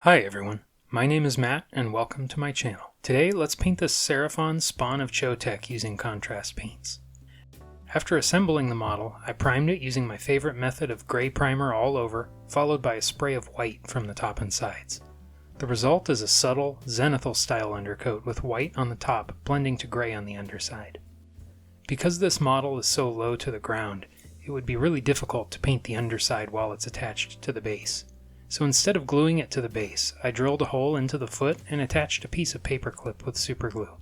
Hi everyone, my name is Matt and welcome to my channel. Today let's paint this Seraphon Spawn of Chotec using contrast paints. After assembling the model, I primed it using my favorite method of gray primer all over, followed by a spray of white from the top and sides. The result is a subtle, zenithal style undercoat with white on the top blending to gray on the underside. Because this model is so low to the ground, it would be really difficult to paint the underside while it's attached to the base. So instead of gluing it to the base, I drilled a hole into the foot and attached a piece of paper clip with superglue.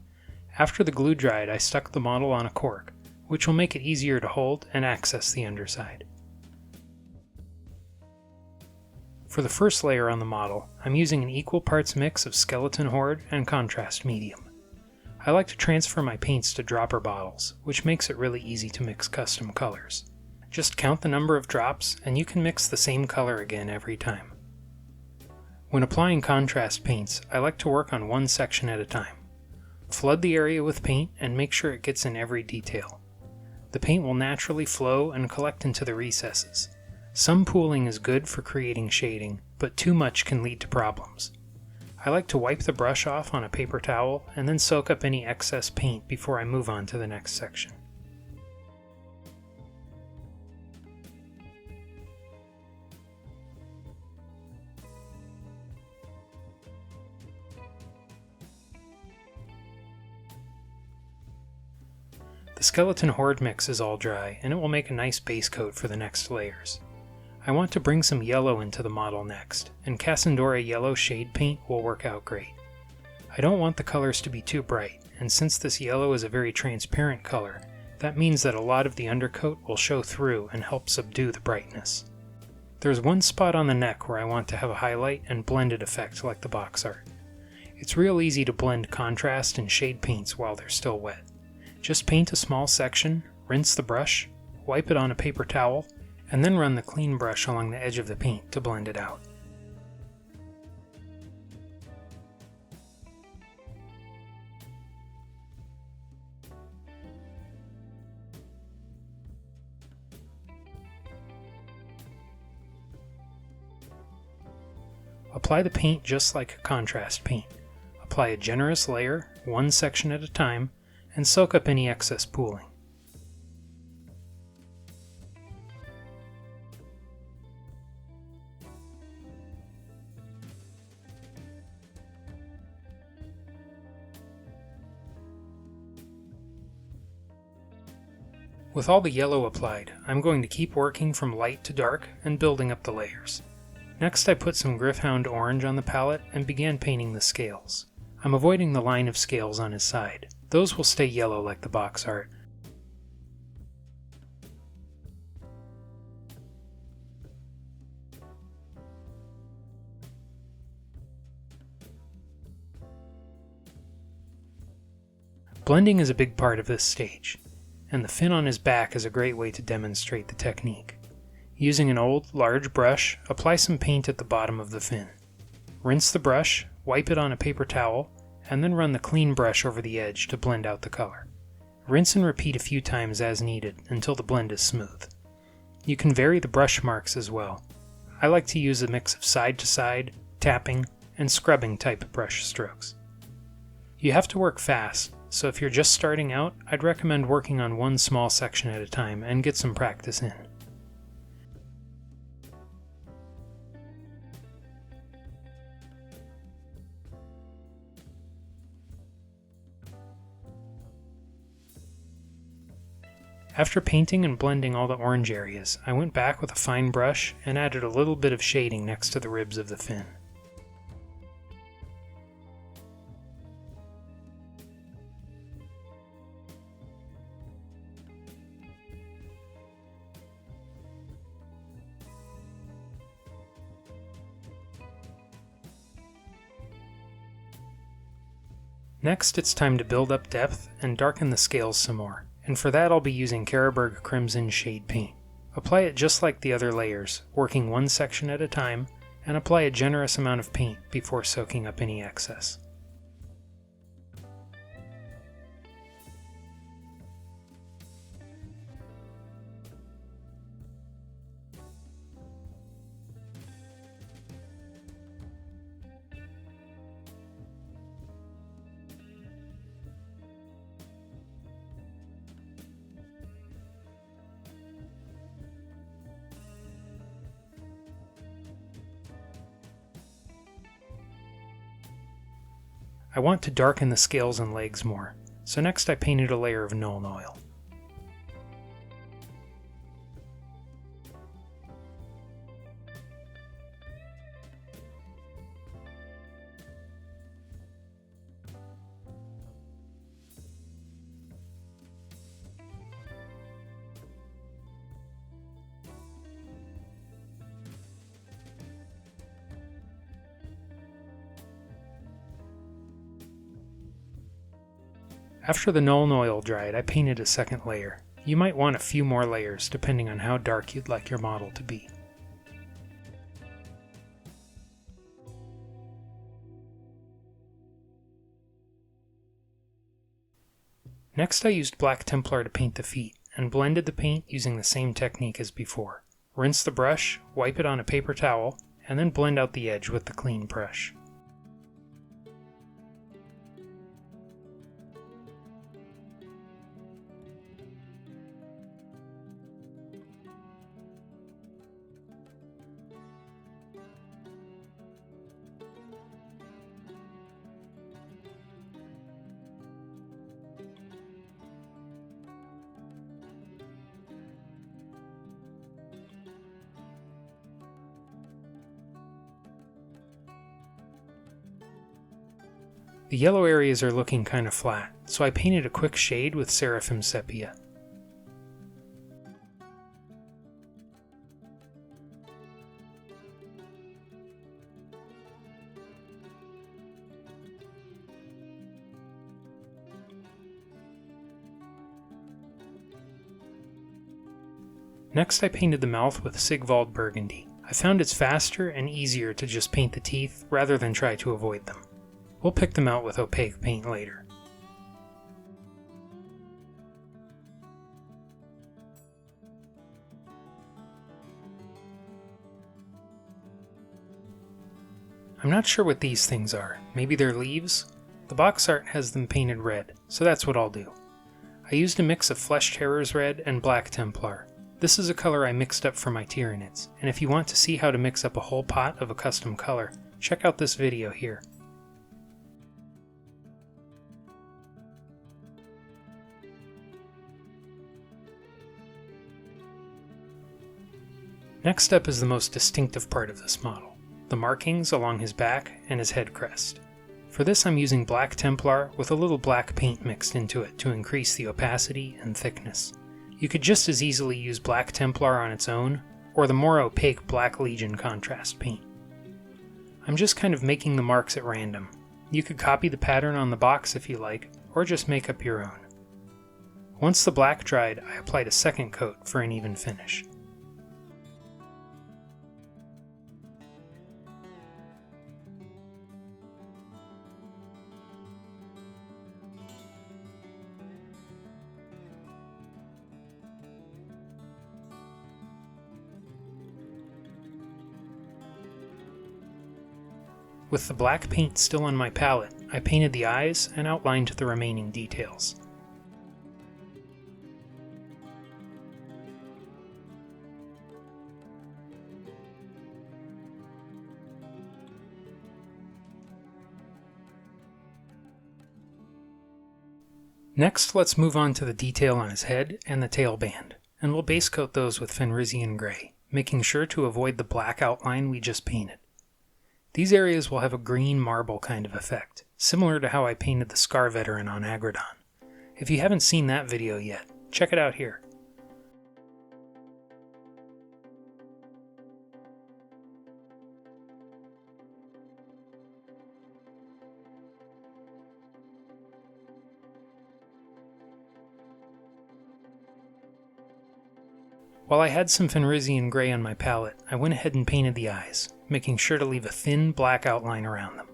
After the glue dried, I stuck the model on a cork, which will make it easier to hold and access the underside. For the first layer on the model, I'm using an equal parts mix of skeleton horde and contrast medium. I like to transfer my paints to dropper bottles, which makes it really easy to mix custom colors. Just count the number of drops and you can mix the same color again every time. When applying contrast paints, I like to work on one section at a time. Flood the area with paint and make sure it gets in every detail. The paint will naturally flow and collect into the recesses. Some pooling is good for creating shading, but too much can lead to problems. I like to wipe the brush off on a paper towel and then soak up any excess paint before I move on to the next section. The skeleton horde mix is all dry, and it will make a nice base coat for the next layers. I want to bring some yellow into the model next, and Casandora yellow shade paint will work out great. I don't want the colors to be too bright, and since this yellow is a very transparent color, that means that a lot of the undercoat will show through and help subdue the brightness. There's one spot on the neck where I want to have a highlight and blended effect like the box art. It's real easy to blend contrast and shade paints while they're still wet. Just paint a small section, rinse the brush, wipe it on a paper towel, and then run the clean brush along the edge of the paint to blend it out. Apply the paint just like a contrast paint. Apply a generous layer, one section at a time, and soak up any excess pooling. With all the yellow applied, I'm going to keep working from light to dark and building up the layers. Next I put some Gryph-Hound orange on the palette and began painting the scales. I'm avoiding the line of scales on his side. Those will stay yellow like the box art. Blending is a big part of this stage, and the fin on his back is a great way to demonstrate the technique. Using an old, large brush, apply some paint at the bottom of the fin. Rinse the brush, wipe it on a paper towel, and then run the clean brush over the edge to blend out the color. Rinse and repeat a few times as needed until the blend is smooth. You can vary the brush marks as well. I like to use a mix of side-to-side, tapping, and scrubbing type brush strokes. You have to work fast, so if you're just starting out, I'd recommend working on one small section at a time and get some practice in. After painting and blending all the orange areas, I went back with a fine brush and added a little bit of shading next to the ribs of the fin. Next, it's time to build up depth and darken the scales some more. And for that I'll be using Carroburg Crimson Shade Paint. Apply it just like the other layers, working one section at a time, and apply a generous amount of paint before soaking up any excess. I want to darken the scales and legs more, so next I painted a layer of Nuln oil. After the Nuln oil dried, I painted a second layer. You might want a few more layers depending on how dark you'd like your model to be. Next I used Black Templar to paint the feet, and blended the paint using the same technique as before. Rinse the brush, wipe it on a paper towel, and then blend out the edge with the clean brush. The yellow areas are looking kind of flat, so I painted a quick shade with Seraphon Sepia. Next I painted the mouth with Sigvald Burgundy. I found it's faster and easier to just paint the teeth rather than try to avoid them. We'll pick them out with opaque paint later. I'm not sure what these things are. Maybe they're leaves? The box art has them painted red, so that's what I'll do. I used a mix of Flesh Terror's red and Black Templar. This is a color I mixed up for my Tyranids, and if you want to see how to mix up a whole pot of a custom color, check out this video here. Next up is the most distinctive part of this model, the markings along his back and his head crest. For this I'm using Black Templar with a little black paint mixed into it to increase the opacity and thickness. You could just as easily use Black Templar on its own, or the more opaque Black Legion contrast paint. I'm just kind of making the marks at random. You could copy the pattern on the box if you like, or just make up your own. Once the black dried, I applied a second coat for an even finish. With the black paint still on my palette, I painted the eyes and outlined the remaining details. Next, let's move on to the detail on his head and the tail band, and we'll base coat those with Fenrisian gray, making sure to avoid the black outline we just painted. These areas will have a green marble kind of effect, similar to how I painted the Scar Veteran on Agradon. If you haven't seen that video yet, check it out here. While I had some Fenrisian gray on my palette, I went ahead and painted the eyes, making sure to leave a thin black outline around them.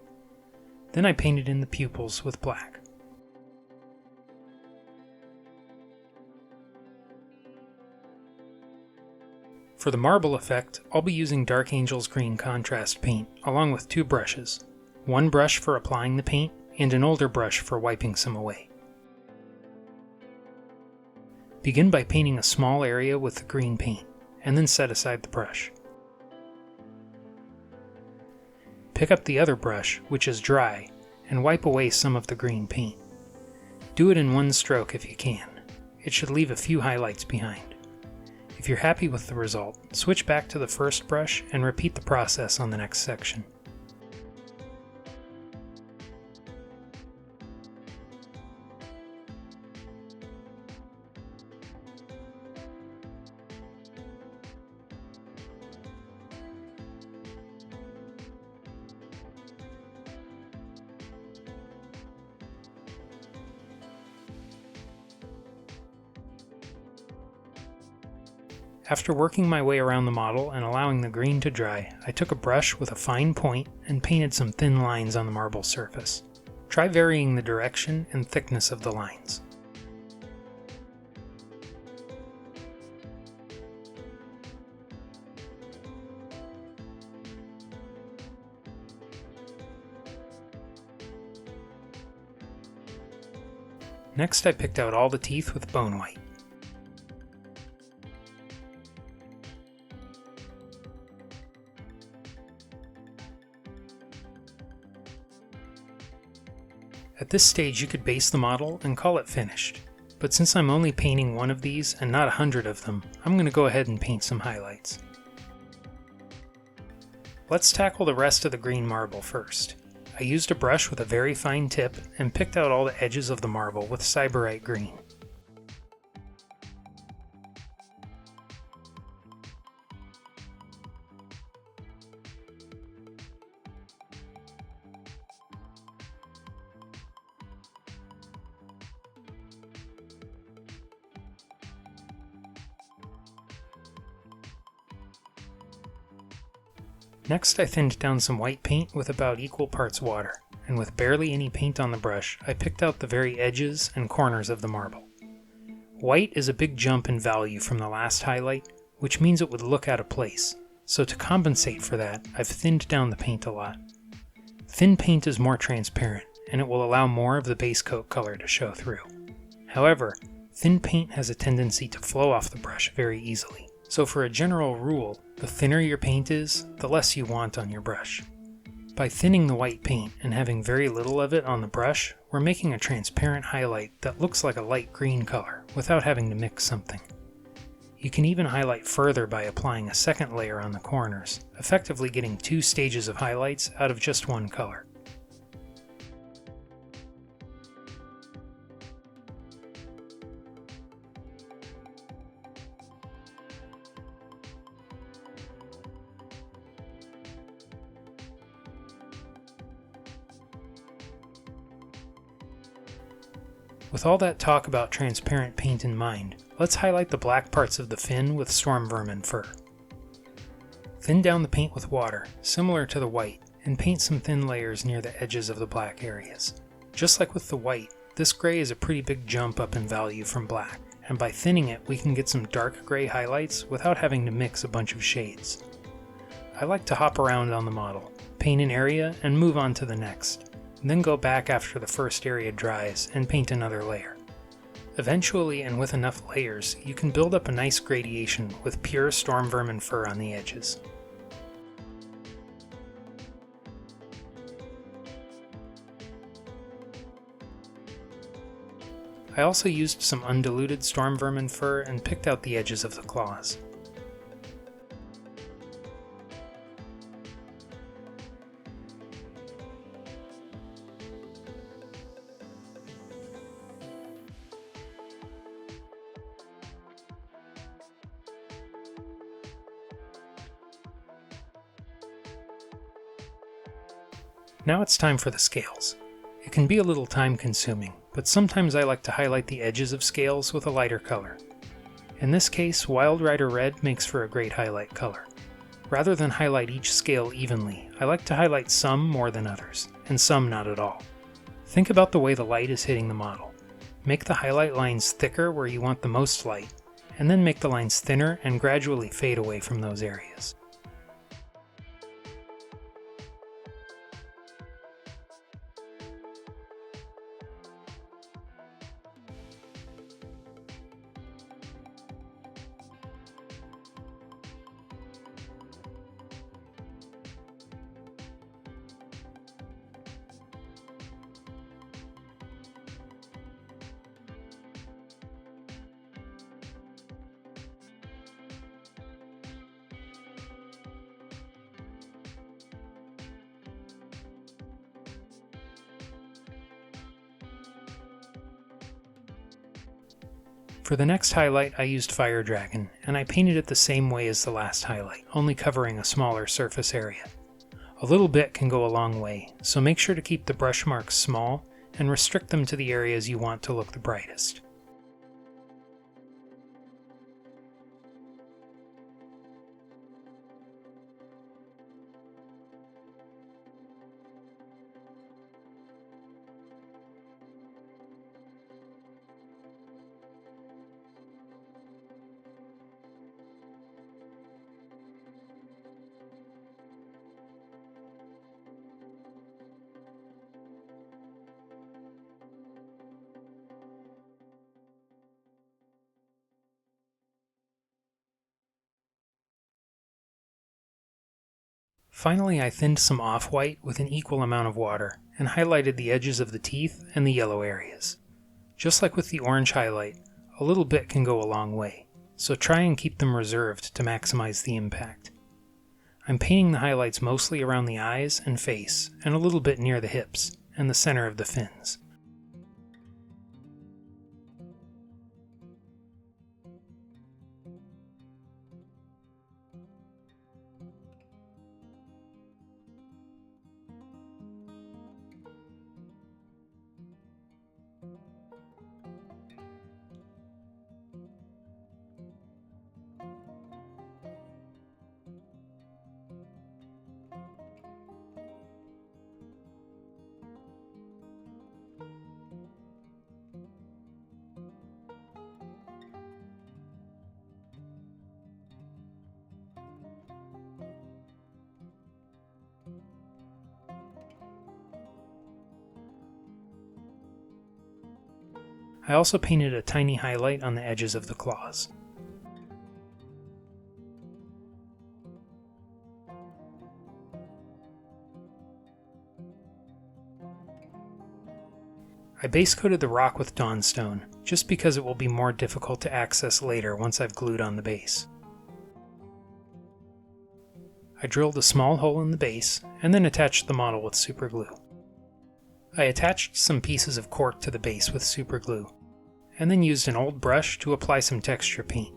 Then I painted in the pupils with black. For the marble effect, I'll be using Dark Angel's green contrast paint, along with two brushes. One brush for applying the paint, and an older brush for wiping some away. Begin by painting a small area with the green paint, and then set aside the brush. Pick up the other brush, which is dry, and wipe away some of the green paint. Do it in one stroke if you can. It should leave a few highlights behind. If you're happy with the result, switch back to the first brush and repeat the process on the next section. After working my way around the model and allowing the green to dry, I took a brush with a fine point and painted some thin lines on the marble surface. Try varying the direction and thickness of the lines. Next, I picked out all the teeth with Bonewhite. At this stage you could base the model and call it finished, but since I'm only painting one of these and not 100 of them, I'm going to go ahead and paint some highlights. Let's tackle the rest of the green marble first. I used a brush with a very fine tip and picked out all the edges of the marble with Sybarite green. Next, I thinned down some white paint with about equal parts water, and with barely any paint on the brush, I picked out the very edges and corners of the marble. White is a big jump in value from the last highlight, which means it would look out of place, so to compensate for that, I've thinned down the paint a lot. Thin paint is more transparent, and it will allow more of the base coat color to show through. However, thin paint has a tendency to flow off the brush very easily. So for a general rule, the thinner your paint is, the less you want on your brush. By thinning the white paint and having very little of it on the brush, we're making a transparent highlight that looks like a light green color without having to mix something. You can even highlight further by applying a second layer on the corners, effectively getting 2 stages of highlights out of just one color. With all that talk about transparent paint in mind, let's highlight the black parts of the fin with Stormvermin fur. Thin down the paint with water, similar to the white, and paint some thin layers near the edges of the black areas. Just like with the white, this gray is a pretty big jump up in value from black, and by thinning it we can get some dark gray highlights without having to mix a bunch of shades. I like to hop around on the model, paint an area, and move on to the next. Then go back after the first area dries and paint another layer. Eventually, and with enough layers, you can build up a nice gradation with pure Stormvermin fur on the edges. I also used some undiluted Stormvermin fur and picked out the edges of the claws. Now it's time for the scales. It can be a little time consuming, but sometimes I like to highlight the edges of scales with a lighter color. In this case, Wild Rider Red makes for a great highlight color. Rather than highlight each scale evenly, I like to highlight some more than others, and some not at all. Think about the way the light is hitting the model. Make the highlight lines thicker where you want the most light, and then make the lines thinner and gradually fade away from those areas. For the next highlight I used Fire Dragon, and I painted it the same way as the last highlight, only covering a smaller surface area. A little bit can go a long way, so make sure to keep the brush marks small and restrict them to the areas you want to look the brightest. Finally, I thinned some Offwhite with an equal amount of water and highlighted the edges of the teeth and the yellow areas. Just like with the orange highlight, a little bit can go a long way, so try and keep them reserved to maximize the impact. I'm painting the highlights mostly around the eyes and face, and a little bit near the hips and the center of the fins. I also painted a tiny highlight on the edges of the claws. I base coated the rock with Dawnstone, just because it will be more difficult to access later once I've glued on the base. I drilled a small hole in the base, and then attached the model with superglue. I attached some pieces of cork to the base with superglue, and then used an old brush to apply some texture paint.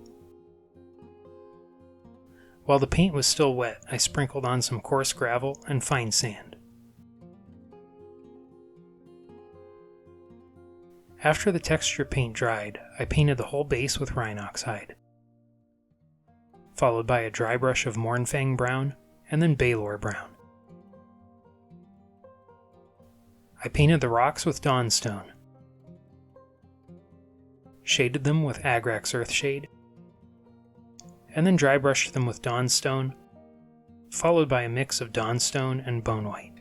While the paint was still wet, I sprinkled on some coarse gravel and fine sand. After the texture paint dried, I painted the whole base with Rhinox hide, followed by a dry brush of Mournfang brown, and then Balor brown. I painted the rocks with Dawnstone, shaded them with Agrax Earthshade, and then dry brushed them with Dawnstone, followed by a mix of Dawnstone and Bonewhite.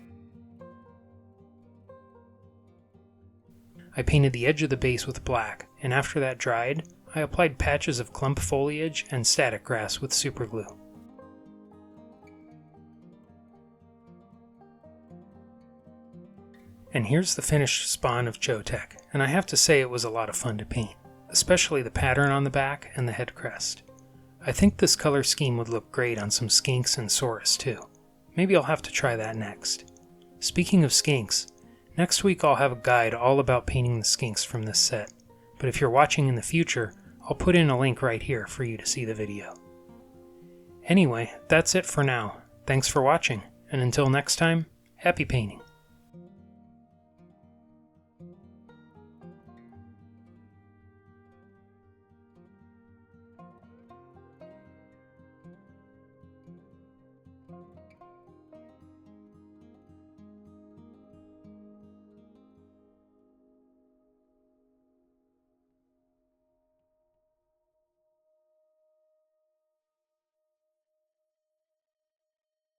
I painted the edge of the base with black, and after that dried, I applied patches of clump foliage and static grass with superglue. And here's the finished Spawn of Chotec, and I have to say it was a lot of fun to paint, especially the pattern on the back and the head crest. I think this color scheme would look great on some skinks and saurus too. Maybe I'll have to try that next. Speaking of skinks, next week I'll have a guide all about painting the skinks from this set, but if you're watching in the future, I'll put in a link right here for you to see the video. Anyway, that's it for now. Thanks for watching, and until next time, happy painting.